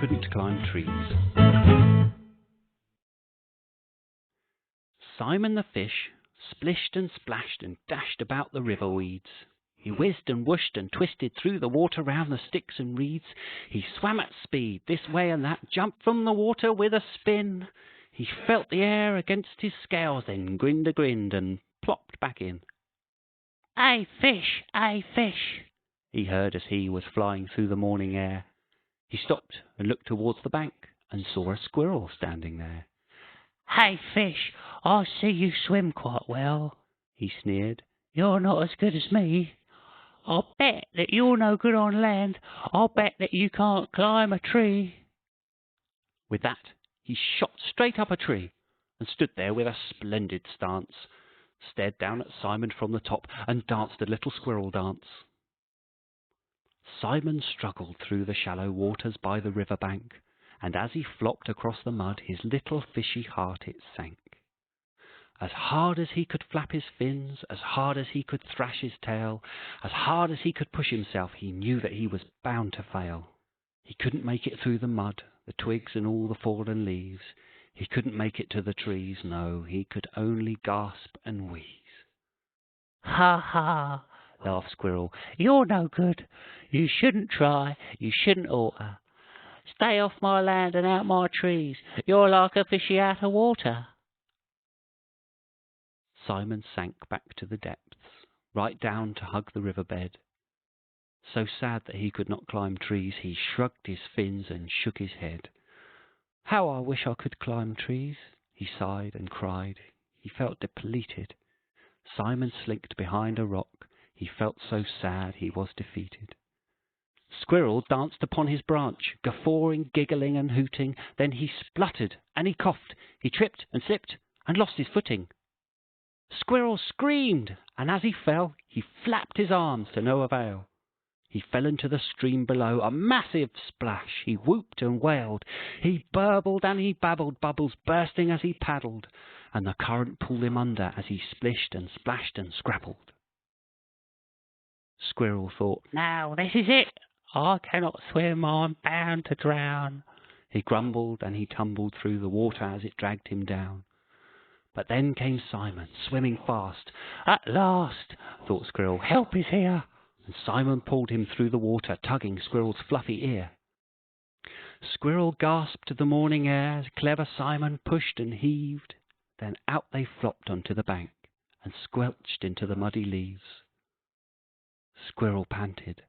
couldn't climb trees. Simon the fish splished and splashed and dashed about the river weeds. He whizzed and whooshed and twisted through the water round the sticks and reeds. He swam at speed, this way and that, jumped from the water with a spin. He felt the air against his scales, then grinned a grin and plopped back in. "Hey, fish! Hey, fish!" he heard as he was flying through the morning air. He stopped and looked towards the bank and saw a squirrel standing there. "Hey, fish, I see you swim quite well," he sneered. "You're not as good as me. I'll bet that you're no good on land. I'll bet that you can't climb a tree." With that, he shot straight up a tree and stood there with a splendid stance, stared down at Simon from the top, and danced a little squirrel dance. Simon struggled through the shallow waters by the river bank, and as he flopped across the mud, his little fishy heart it sank. As hard as he could flap his fins, as hard as he could thrash his tail, as hard as he could push himself, he knew that he was bound to fail. He couldn't make it through the mud, the twigs and all the fallen leaves. He couldn't make it to the trees, no, he could only gasp and wheeze. "Ha ha!" laughed Squirrel. "You're no good. You shouldn't try. You shouldn't oughter. Stay off my land and out my trees. You're like a fishy out of water." Simon sank back to the depths, right down to hug the riverbed. So sad that he could not climb trees, he shrugged his fins and shook his head. "How I wish I could climb trees," he sighed and cried. He felt depleted. Simon slinked behind a rock. He felt so sad he was defeated. Squirrel danced upon his branch, guffawing, giggling and hooting. Then he spluttered and he coughed. He tripped and slipped and lost his footing. Squirrel screamed, and as he fell, he flapped his arms to no avail. He fell into the stream below, a massive splash. He whooped and wailed. He burbled and he babbled, bubbles bursting as he paddled, and the current pulled him under as he splished and splashed and scrabbled. Squirrel thought, "Now this is it. I cannot swim, I'm bound to drown." He grumbled and he tumbled through the water as it dragged him down. But then came Simon, swimming fast. "At last," thought Squirrel, "help is here." And Simon pulled him through the water, tugging Squirrel's fluffy ear. Squirrel gasped the morning air as clever Simon pushed and heaved. Then out they flopped onto the bank and squelched into the muddy leaves. Squirrel panted,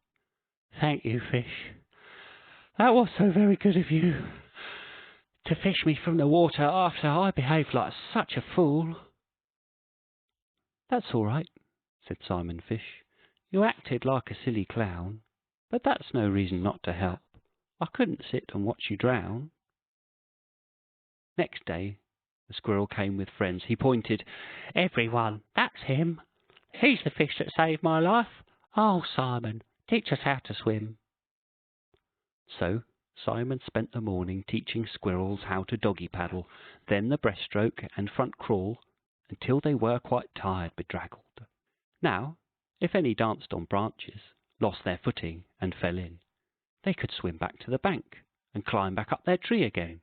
"Thank you, fish. That was so very good of you, to fish me from the water after I behaved like such a fool." "That's all right," said Simon Fish. "You acted like a silly clown, but that's no reason not to help. I couldn't sit and watch you drown." Next day the squirrel came with friends. He pointed. "Everyone, that's him. He's the fish that saved my life. Oh, Simon, teach us how to swim." So Simon spent the morning teaching squirrels how to doggy paddle, then the breaststroke and front crawl, until they were quite tired, bedraggled. Now, if any danced on branches, lost their footing and fell in, they could swim back to the bank and climb back up their tree again.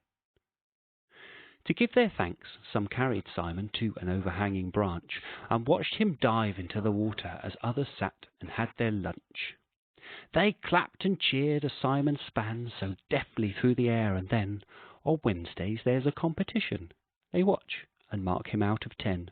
To give their thanks, some carried Simon to an overhanging branch and watched him dive into the water as others sat and had their lunch. They clapped and cheered as Simon span so deftly through the air, and then, on Wednesdays, there's a competition. They watch and mark him out of 10.